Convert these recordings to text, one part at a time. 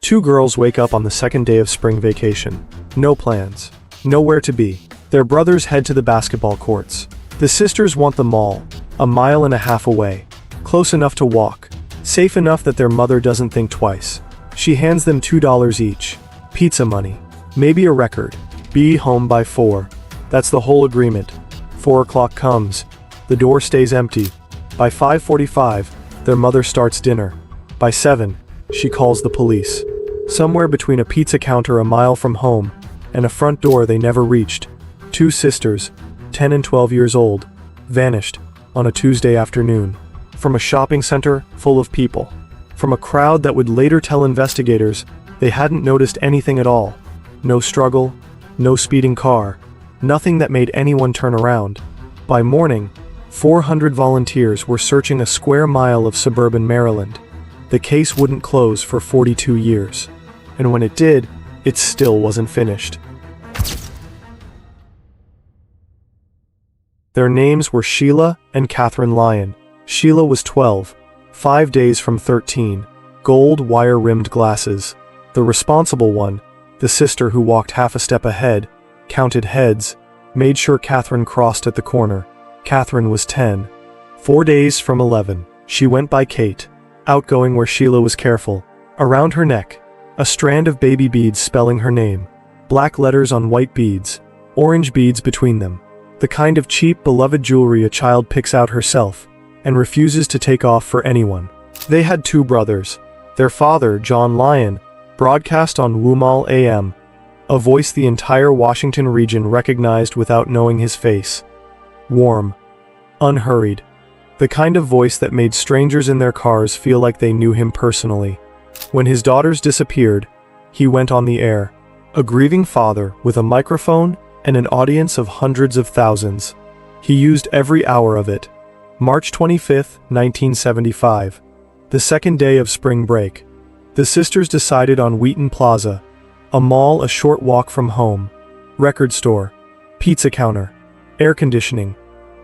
Two girls wake up on the second day of spring vacation. No plans. Nowhere to be. Their brothers head to the basketball courts. The sisters want the mall, a mile and a half away. Close enough to walk. Safe enough that their mother doesn't think twice. She hands them $2 each. Pizza money. Maybe a record. Be home by 4. That's the whole agreement. 4 o'clock comes. The door stays empty. By 5:45, their mother starts dinner. By 7, she calls the police. Somewhere between a pizza counter a mile from home and a front door they never reached, two sisters, 10 and 12 years old, vanished on a Tuesday afternoon. From a shopping center full of people. From a crowd that would later tell investigators they hadn't noticed anything at all. No struggle, no speeding car, nothing that made anyone turn around. By morning, 400 volunteers were searching a square mile of suburban Maryland. The case wouldn't close for 42 years. And when it did, it still wasn't finished. Their names were Sheila and Catherine Lyon. Sheila was 12, 5 days from 13, gold wire-rimmed glasses. The responsible one, the sister who walked half a step ahead, counted heads, made sure Catherine crossed at the corner. Catherine was 10. 4 days from 11, she went by Kate, outgoing where Sheila was careful. Around her neck, a strand of baby beads spelling her name. Black letters on white beads, orange beads between them. The kind of cheap, beloved jewelry a child picks out herself and refuses to take off for anyone. They had two brothers. Their father, John Lyon, broadcast on Woomal AM, a voice the entire Washington region recognized without knowing his face. Warm, unhurried, the kind of voice that made strangers in their cars feel like they knew him personally. When his daughters disappeared, he went on the air, a grieving father with a microphone and an audience of hundreds of thousands. He used every hour of it. March 25, 1975, the second day of spring break. The sisters decided on Wheaton Plaza, a mall a short walk from home. Record store, pizza counter, air conditioning.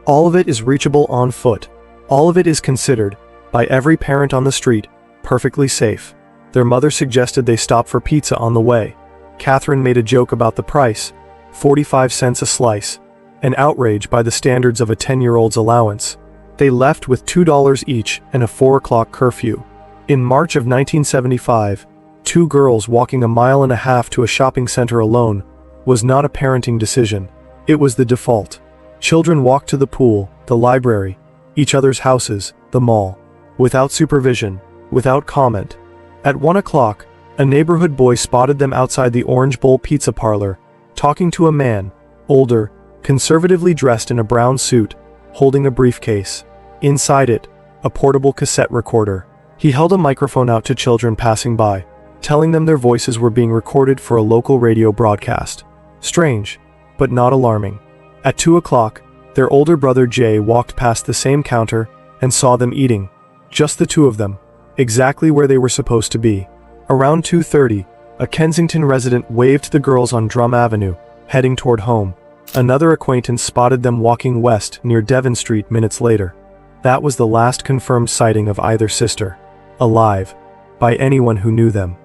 All of it is reachable on foot. All of it is considered, by every parent on the street, perfectly safe. Their mother suggested they stop for pizza on the way. Catherine made a joke about the price, 45 cents a slice, an outrage by the standards of a 10-year-old's allowance. They left with $2 each and a 4 o'clock curfew. In March of 1975, two girls walking a mile and a half to a shopping center alone was not a parenting decision. It was the default. Children walked to the pool, the library, each other's houses, the mall, without supervision, without comment. At 1 o'clock, a neighborhood boy spotted them outside the Orange Bowl pizza parlor, talking to a man, older, conservatively dressed in a brown suit, holding a briefcase. Inside it, a portable cassette recorder. He held a microphone out to children passing by, telling them their voices were being recorded for a local radio broadcast. Strange, but not alarming. At 2 o'clock, their older brother Jay walked past the same counter and saw them eating. Just the two of them, exactly where they were supposed to be. Around 2:30, a Kensington resident waved the girls on Drum Avenue, heading toward home. Another acquaintance spotted them walking west near Devon Street minutes later. That was the last confirmed sighting of either sister, alive, by anyone who knew them.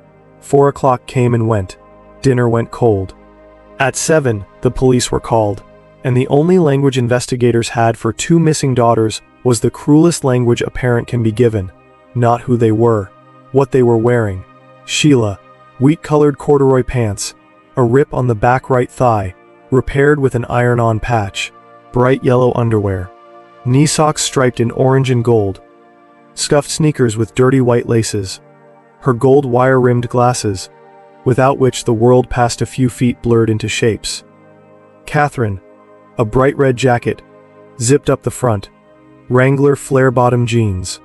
4 o'clock came and went. Dinner went cold. At 7, the police were called, and the only language investigators had for two missing daughters was the cruelest language a parent can be given. Not who they were, what they were wearing. Sheila, wheat-colored corduroy pants, a rip on the back right thigh, repaired with an iron-on patch, bright yellow underwear, knee socks striped in orange and gold, scuffed sneakers with dirty white laces, her gold wire-rimmed glasses, without which the world past a few feet blurred into shapes. Catherine, a bright red jacket, zipped up the front, Wrangler flare-bottom jeans,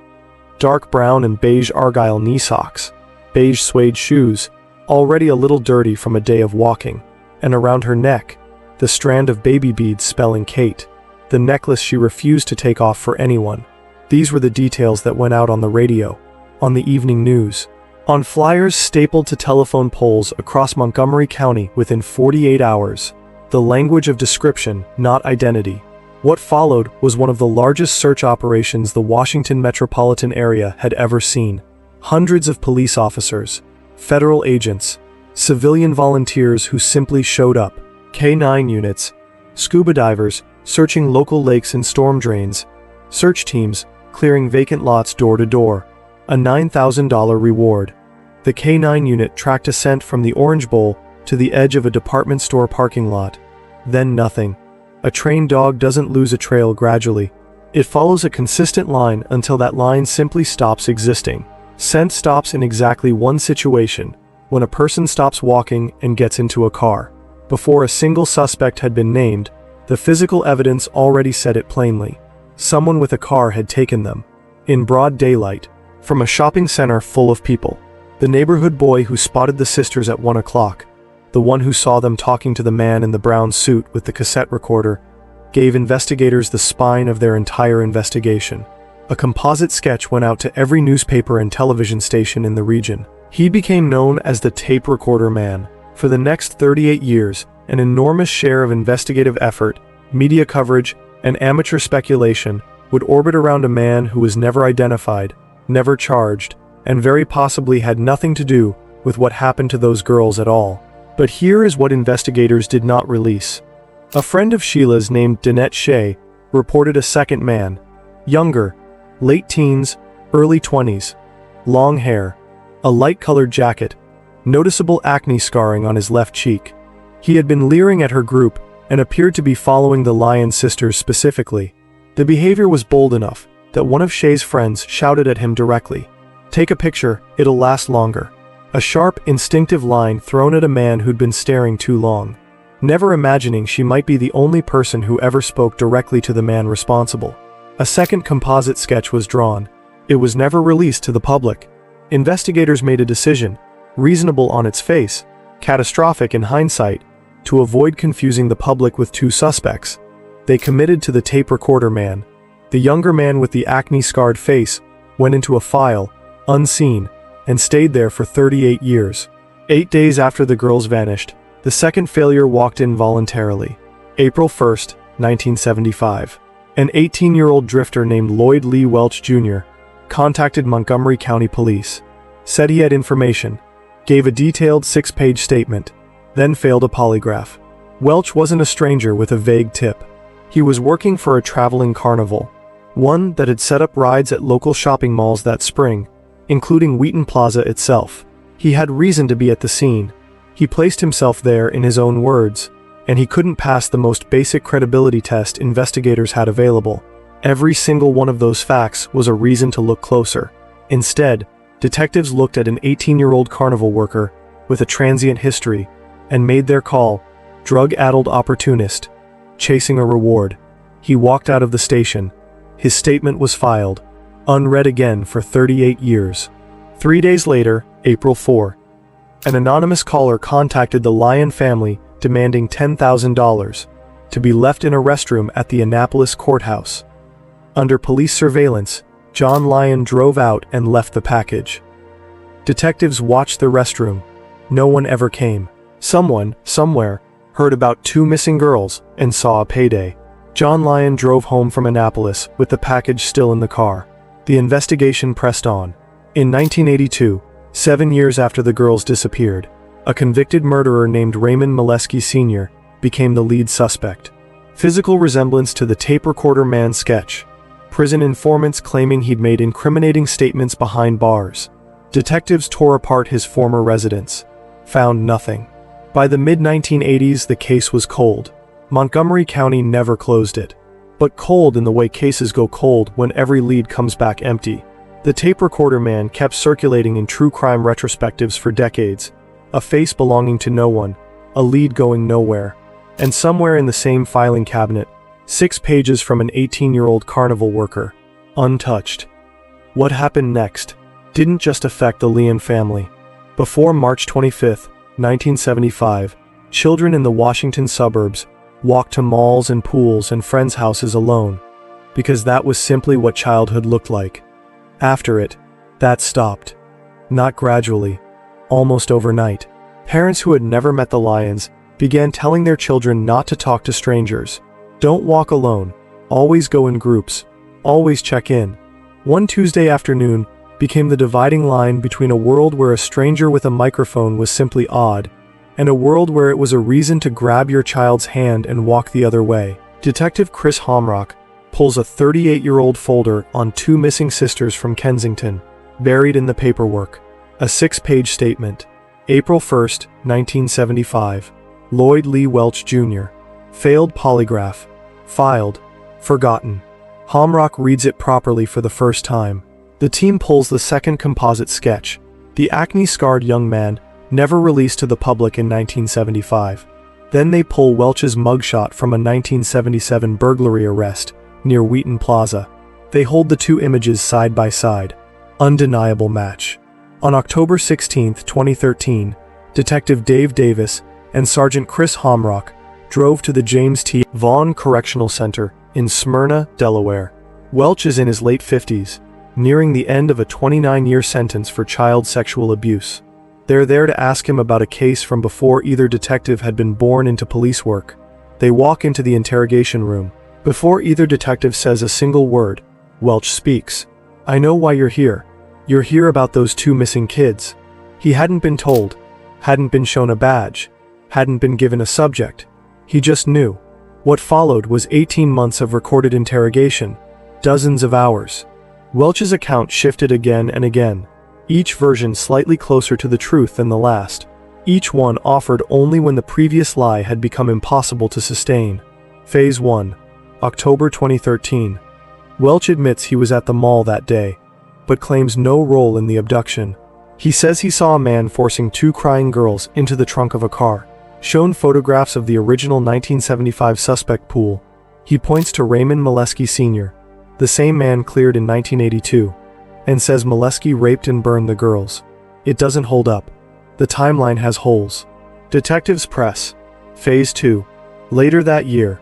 dark brown and beige argyle knee socks, beige suede shoes, already a little dirty from a day of walking, and around her neck, the strand of baby beads spelling Kate, the necklace she refused to take off for anyone. These were the details that went out on the radio, on the evening news, on flyers stapled to telephone poles across Montgomery County within 48 hours. The language of description, not identity. What followed was one of the largest search operations the Washington metropolitan area had ever seen. Hundreds of police officers, federal agents, civilian volunteers who simply showed up, K-9 units, scuba divers searching local lakes and storm drains, search teams clearing vacant lots door to door, a $9,000 reward. The K-9 unit tracked a scent from the Orange Bowl to the edge of a department store parking lot. Then nothing. A trained dog doesn't lose a trail gradually. It follows a consistent line until that line simply stops existing. Scent stops in exactly one situation, when a person stops walking and gets into a car. Before a single suspect had been named, the physical evidence already said it plainly. Someone with a car had taken them. In broad daylight, from a shopping center full of people. The neighborhood boy who spotted the sisters at 1 o'clock, the one who saw them talking to the man in the brown suit with the cassette recorder, gave investigators the spine of their entire investigation. A composite sketch went out to every newspaper and television station in the region. He became known as the Tape Recorder Man. For the next 38 years, an enormous share of investigative effort, media coverage, and amateur speculation would orbit around a man who was never identified, never charged, and very possibly had nothing to do with what happened to those girls at all. But here is what investigators did not release. A friend of Sheila's named Danette Shea reported a second man, younger, late teens, early 20s, long hair, a light-colored jacket, noticeable acne scarring on his left cheek. He had been leering at her group and appeared to be following the Lyon sisters specifically. The behavior was bold enough that one of Shea's friends shouted at him directly, "Take a picture, it'll last longer." A sharp, instinctive line thrown at a man who'd been staring too long. Never imagining she might be the only person who ever spoke directly to the man responsible. A second composite sketch was drawn. It was never released to the public. Investigators made a decision, reasonable on its face, catastrophic in hindsight, to avoid confusing the public with two suspects. They committed to the Tape Recorder Man. The younger man with the acne-scarred face went into a file, unseen, and stayed there for 38 years. 8 days after the girls vanished, the second failure walked in voluntarily. April 1st, 1975. An 18-year-old drifter named Lloyd Lee Welch Jr. contacted Montgomery County Police, said he had information, gave a detailed 6-page statement, then failed a polygraph. Welch wasn't a stranger with a vague tip. He was working for a traveling carnival, one that had set up rides at local shopping malls that spring, including Wheaton Plaza itself. He had reason to be at the scene. He placed himself there in his own words, and he couldn't pass the most basic credibility test investigators had available. Every single one of those facts was a reason to look closer. Instead, detectives looked at an 18-year-old carnival worker with a transient history and made their call, drug-addled opportunist, chasing a reward. He walked out of the station. His statement was filed, unread again for 38 years. 3 days later, April 4, an anonymous caller contacted the Lyon family demanding $10,000 to be left in a restroom at the Annapolis courthouse. Under police surveillance, John Lyon drove out and left the package. Detectives watched the restroom. No one ever came. Someone, somewhere, heard about 2 missing girls and saw a payday. John Lyon drove home from Annapolis with the package still in the car. The investigation pressed on. In 1982, 7 years after the girls disappeared, a convicted murderer named Raymond Molesky Sr. became the lead suspect. Physical resemblance to the Tape Recorder Man sketch. Prison informants claiming he'd made incriminating statements behind bars. Detectives tore apart his former residence. Found nothing. By the mid-1980s, the case was cold. Montgomery County never closed it. But cold in the way cases go cold when every lead comes back empty. The Tape Recorder Man kept circulating in true crime retrospectives for decades. A face belonging to no one, a lead going nowhere. And somewhere in the same filing cabinet, 6 pages from an 18-year-old carnival worker, untouched. What happened next didn't just affect the Lyon family. Before March 25, 1975, children in the Washington suburbs walked to malls and pools and friends' houses alone, because that was simply what childhood looked like. After it, that stopped. Not gradually, almost overnight. Parents who had never met the Lyons began telling their children not to talk to strangers. Don't walk alone. Always go in groups. Always check in. One Tuesday afternoon, became the dividing line between a world where a stranger with a microphone was simply odd, and a world where it was a reason to grab your child's hand and walk the other way. Detective Chris Homrock pulls a 38-year-old folder on two missing sisters from Kensington, buried in the paperwork. A 6-page statement. April 1st, 1975. Lloyd Lee Welch Jr. Failed polygraph. Filed. Forgotten. Homrock reads it properly for the first time. The team pulls the second composite sketch. The acne-scarred young man, never released to the public in 1975. Then they pull Welch's mugshot from a 1977 burglary arrest near Wheaton Plaza. They hold the two images side by side. Undeniable match. On October 16, 2013, Detective Dave Davis and Sergeant Chris Homrock drove to the James T. Vaughn Correctional Center in Smyrna, Delaware. Welch is in his late 50s, nearing the end of a 29-year sentence for child sexual abuse. They're there to ask him about a case from before either detective had been born into police work. They walk into the interrogation room. Before either detective says a single word, Welch speaks. "I know why you're here. You're here about those two missing kids." He hadn't been told, hadn't been shown a badge, hadn't been given a subject. He just knew. What followed was 18 months of recorded interrogation, dozens of hours. Welch's account shifted again and again, each version slightly closer to the truth than the last. Each one offered only when the previous lie had become impossible to sustain. Phase 1. October 2013. Welch admits he was at the mall that day, but claims no role in the abduction. He says he saw a man forcing two crying girls into the trunk of a car. Shown photographs of the original 1975 suspect pool, he points to Raymond Molesky Sr., the same man cleared in 1982, and says Molesky raped and burned the girls. It doesn't hold up. The timeline has holes. Detectives press. Phase 2. Later that year,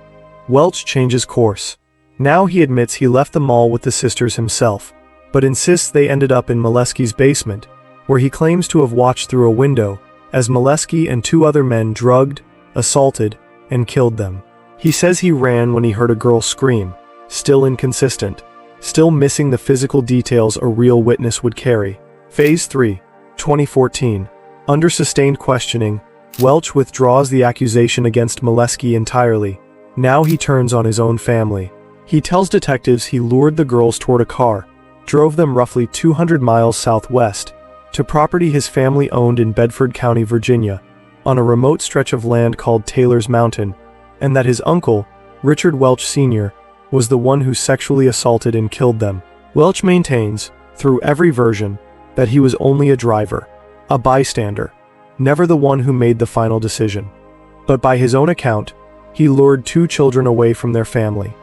Welch changes course. Now he admits he left the mall with the sisters himself, but insists they ended up in Molesky's basement, where he claims to have watched through a window as Molesky and two other men drugged, assaulted, and killed them. He says he ran when he heard a girl scream, still inconsistent, still missing the physical details a real witness would carry. Phase 3. 2014. Under sustained questioning, Welch withdraws the accusation against Molesky entirely. Now he turns on his own family. He tells detectives he lured the girls toward a car, drove them roughly 200 miles southwest, to property his family owned in Bedford County, Virginia, on a remote stretch of land called Taylor's Mountain, and that his uncle, Richard Welch Sr., was the one who sexually assaulted and killed them. Welch maintains, through every version, that he was only a driver, a bystander, never the one who made the final decision. But by his own account, he lured two children away from their family,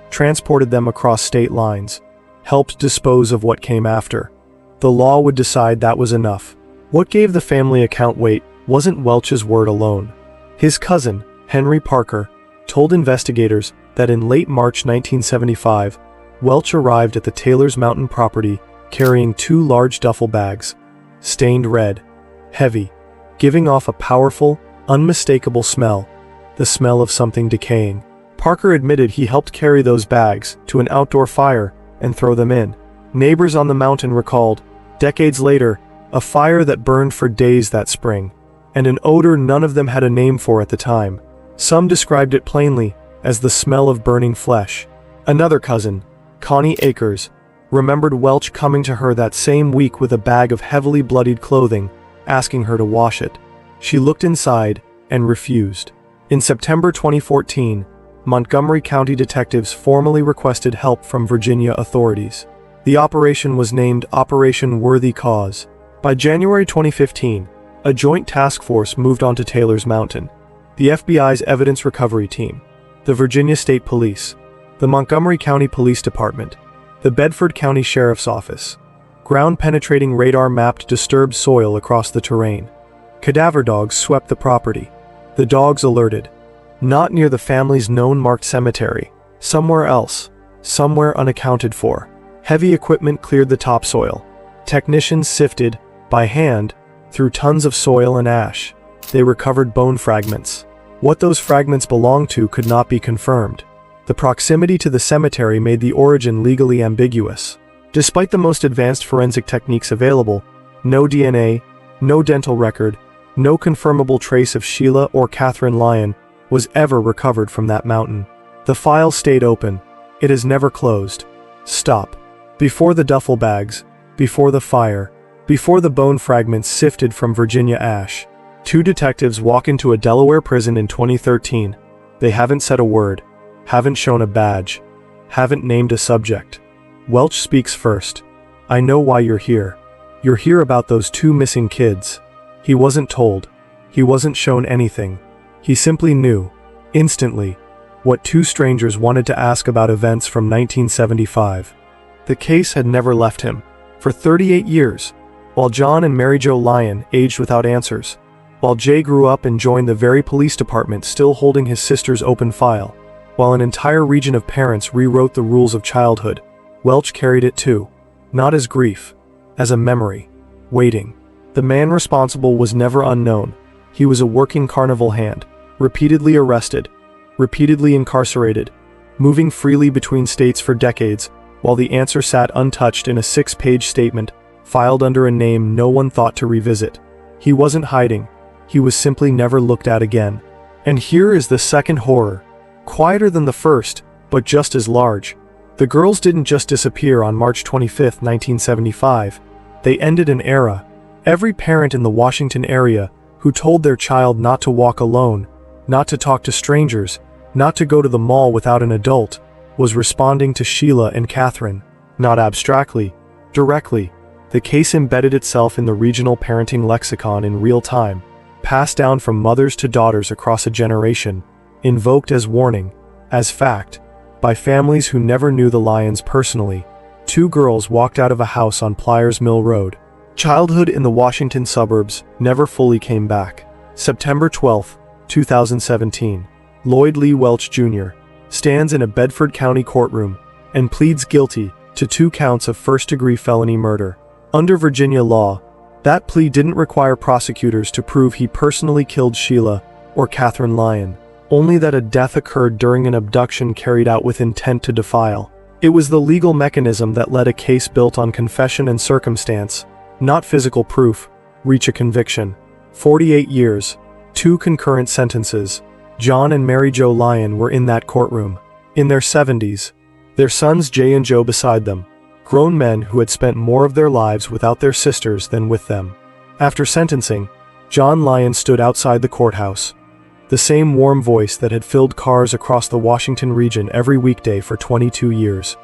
transported them across state lines, helped dispose of what came after. The law would decide that was enough. What gave the family account weight wasn't Welch's word alone. His cousin, Henry Parker, told investigators that in late March 1975, Welch arrived at the Taylor's Mountain property carrying two large duffel bags, stained red, heavy, giving off a powerful, unmistakable smell, the smell of something decaying. Parker admitted he helped carry those bags to an outdoor fire and throw them in. Neighbors on the mountain recalled, decades later, a fire that burned for days that spring, and an odor none of them had a name for at the time. Some described it plainly as the smell of burning flesh. Another cousin, Connie Akers, remembered Welch coming to her that same week with a bag of heavily bloodied clothing, asking her to wash it. She looked inside and refused. In September 2014, Montgomery County detectives formally requested help from Virginia authorities. The operation was named Operation Worthy Cause. By January 2015, a joint task force moved on to Taylor's Mountain. The FBI's Evidence Recovery Team, the Virginia State Police, the Montgomery County Police Department, the Bedford County Sheriff's Office. Ground-penetrating radar mapped disturbed soil across the terrain. Cadaver dogs swept the property. The dogs alerted. Not near the family's known marked cemetery. Somewhere else. Somewhere unaccounted for. Heavy equipment cleared the topsoil. Technicians sifted, by hand, through tons of soil and ash. They recovered bone fragments. What those fragments belonged to could not be confirmed. The proximity to the cemetery made the origin legally ambiguous. Despite the most advanced forensic techniques available, no DNA, no dental record, no confirmable trace of Sheila or Catherine Lyon was ever recovered from that mountain. The file stayed open. It has never closed. Stop. Before the duffel bags, before the fire, before the bone fragments sifted from Virginia ash, two detectives walk into a Delaware prison in 2013. They haven't said a word, haven't shown a badge, haven't named a subject. Welch speaks first. I know why you're here. You're here about those two missing kids. He wasn't told. He wasn't shown anything. He simply knew, instantly, what two strangers wanted to ask about events from 1975. The case had never left him. For 38 years, while John and Mary Jo Lyon aged without answers, while Jay grew up and joined the very police department still holding his sister's open file, while an entire region of parents rewrote the rules of childhood, Welch carried it too. Not as grief, as a memory. Waiting. The man responsible was never unknown. He was a working carnival hand, repeatedly arrested, repeatedly incarcerated, moving freely between states for decades, while the answer sat untouched in a 6-page statement, filed under a name no one thought to revisit. He wasn't hiding. He was simply never looked at again. And here is the second horror. Quieter than the first, but just as large. The girls didn't just disappear on March 25, 1975. They ended an era. Every parent in the Washington area who told their child not to walk alone, not to talk to strangers, not to go to the mall without an adult, was responding to Sheila and Catherine. Not abstractly, directly. The case embedded itself in the regional parenting lexicon in real time, passed down from mothers to daughters across a generation, invoked as warning, as fact, by families who never knew the Lyons personally. Two girls walked out of a house on Pliers Mill Road. Childhood in the Washington suburbs never fully came back. September 12, 2017. Lloyd Lee Welch Jr. stands in a Bedford County courtroom and pleads guilty to 2 counts of first-degree felony murder. Under Virginia law, that plea didn't require prosecutors to prove he personally killed Sheila or Catherine Lyon, only that a death occurred during an abduction carried out with intent to defile. It was the legal mechanism that let a case built on confession and circumstance, not physical proof, reach a conviction. 48 years, 2 concurrent sentences. John and Mary Jo Lyon were in that courtroom, in their 70s, their sons Jay and Joe beside them, grown men who had spent more of their lives without their sisters than with them. After sentencing, John Lyon stood outside the courthouse, the same warm voice that had filled cars across the Washington region every weekday for 22 years.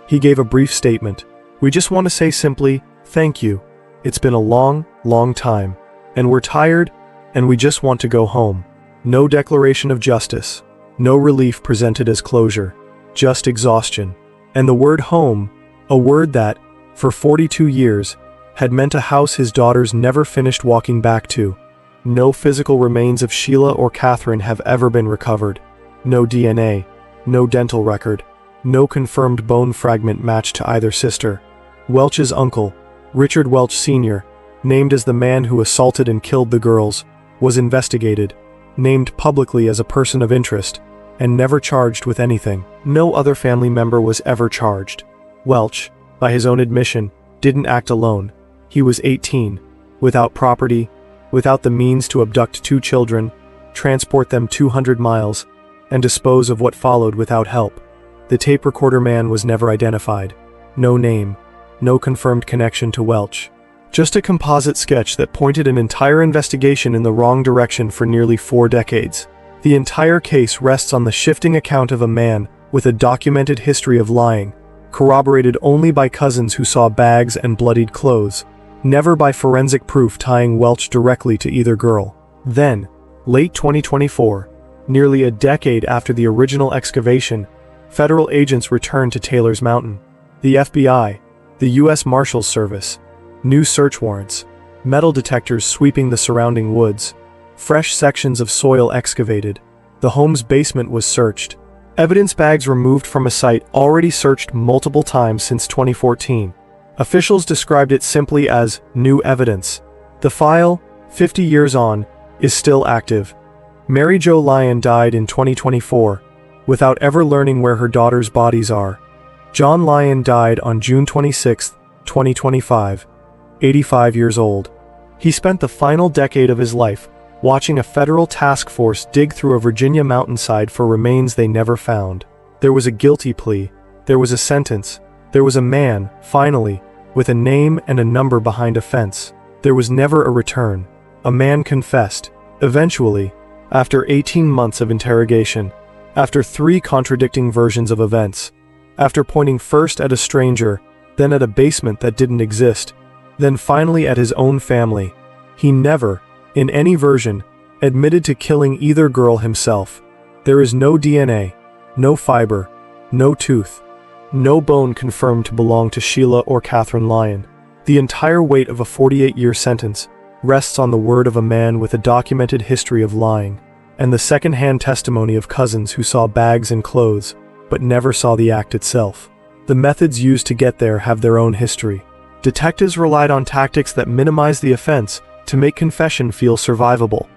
He gave a brief statement. We just want to say simply, thank you. It's been a long, long time, and we're tired, and we just want to go home. No declaration of justice, no relief presented as closure, just exhaustion. And the word home, a word that, for 42 years, had meant a house his daughters never finished walking back to. No physical remains of Sheila or Catherine have ever been recovered. No DNA, no dental record, no confirmed bone fragment matched to either sister. Welch's uncle, Richard Welch Sr., named as the man who assaulted and killed the girls, was investigated, named publicly as a person of interest, and never charged with anything. No other family member was ever charged. Welch, by his own admission, didn't act alone. He was 18, without property, without the means to abduct 2 children, transport them 200 miles, and dispose of what followed without help. The tape recorder man was never identified. No name, no confirmed connection to Welch. Just a composite sketch that pointed an entire investigation in the wrong direction for nearly 4 decades. The entire case rests on the shifting account of a man with a documented history of lying, corroborated only by cousins who saw bags and bloodied clothes, never by forensic proof tying Welch directly to either girl. Then, late 2024, nearly a decade after the original excavation, federal agents returned to Taylor's Mountain. The FBI, the U.S. Marshals Service, new search warrants, metal detectors sweeping the surrounding woods, fresh sections of soil excavated. The home's basement was searched. Evidence bags removed from a site already searched multiple times since 2014. Officials described it simply as new evidence. The file, 50 years on, is still active. Mary Jo Lyon died in 2024, without ever learning where her daughters' bodies are. John Lyon died on June 26, 2025, 85 years old. He spent the final decade of his life watching a federal task force dig through a Virginia mountainside for remains they never found. There was a guilty plea, there was a sentence, there was a man, finally, with a name and a number behind a fence. There was never a return. A man confessed. Eventually, after 18 months of interrogation, after 3 contradicting versions of events, after pointing first at a stranger, then at a basement that didn't exist, then finally at his own family, he never, in any version, admitted to killing either girl himself. There is no DNA, no fiber, no tooth, no bone confirmed to belong to Sheila or Catherine Lyon. The entire weight of a 48-year sentence rests on the word of a man with a documented history of lying, and the second-hand testimony of cousins who saw bags and clothes, but never saw the act itself. The methods used to get there have their own history. Detectives relied on tactics that minimize the offense to make confession feel survivable.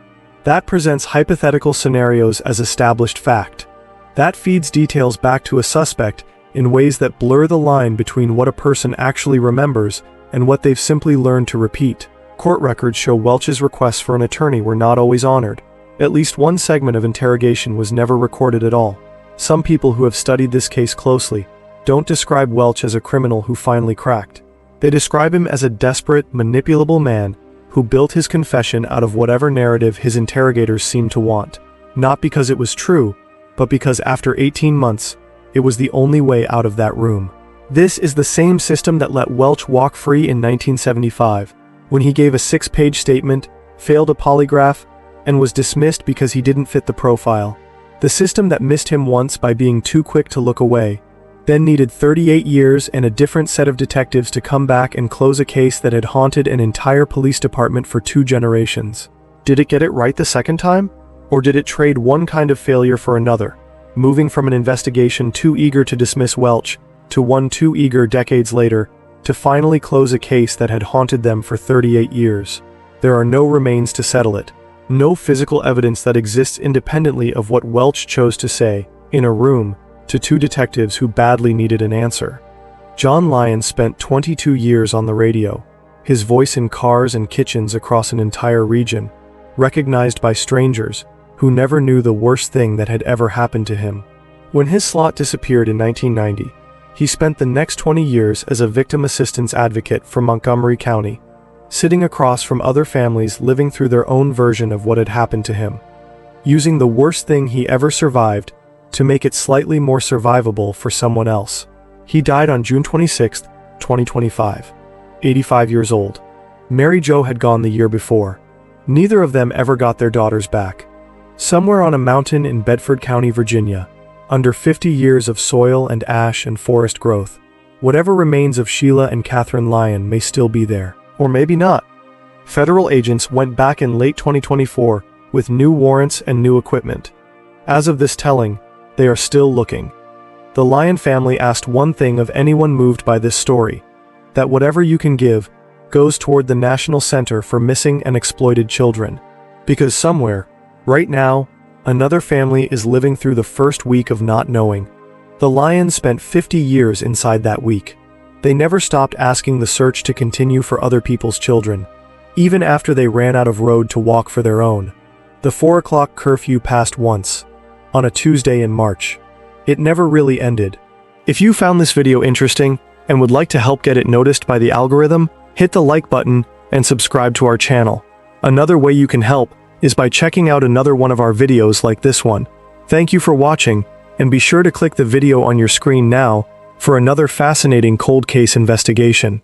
That presents hypothetical scenarios as established fact. That feeds details back to a suspect in ways that blur the line between what a person actually remembers and what they've simply learned to repeat. Court records show Welch's requests for an attorney were not always honored. At least one segment of interrogation was never recorded at all. Some people who have studied this case closely don't describe Welch as a criminal who finally cracked. They describe him as a desperate, manipulable man who built his confession out of whatever narrative his interrogators seemed to want. Not because it was true, but because after 18 months, it was the only way out of that room. This is the same system that let Welch walk free in 1975, when he gave a 6-page statement, failed a polygraph, and was dismissed because he didn't fit the profile. The system that missed him once by being too quick to look away, then needed 38 years and a different set of detectives to come back and close a case that had haunted an entire police department for 2 generations. Did it get it right the second time? Or did it trade one kind of failure for another, moving from an investigation too eager to dismiss Welch to one too eager decades later to finally close a case that had haunted them for 38 years? There are no remains to settle it. No physical evidence that exists independently of what Welch chose to say, in a room, to 2 detectives who badly needed an answer. John Lyon spent 22 years on the radio, his voice in cars and kitchens across an entire region, recognized by strangers who never knew the worst thing that had ever happened to him. When his slot disappeared in 1990, he spent the next 20 years as a victim assistance advocate for Montgomery County, sitting across from other families living through their own version of what had happened to him, using the worst thing he ever survived to make it slightly more survivable for someone else. He died on June 26, 2025, 85 years old. Mary Jo had gone the year before. Neither of them ever got their daughters back. Somewhere on a mountain in Bedford County, Virginia, under 50 years of soil and ash and forest growth, whatever remains of Sheila and Catherine Lyon may still be there. Or maybe not. Federal agents went back in late 2024 with new warrants and new equipment. As of this telling, they are still looking. The Lyon family asked one thing of anyone moved by this story: that whatever you can give goes toward the National Center for Missing and Exploited Children. Because somewhere, right now, another family is living through the first week of not knowing. The Lyons spent 50 years inside that week. They never stopped asking the search to continue for other people's children, even after they ran out of road to walk for their own. The 4 o'clock curfew passed once, on a Tuesday in March. It never really ended. If you found this video interesting and would like to help get it noticed by the algorithm, hit the like button and subscribe to our channel. Another way you can help is by checking out another one of our videos like this one. Thank you for watching, and be sure to click the video on your screen now for another fascinating cold case investigation.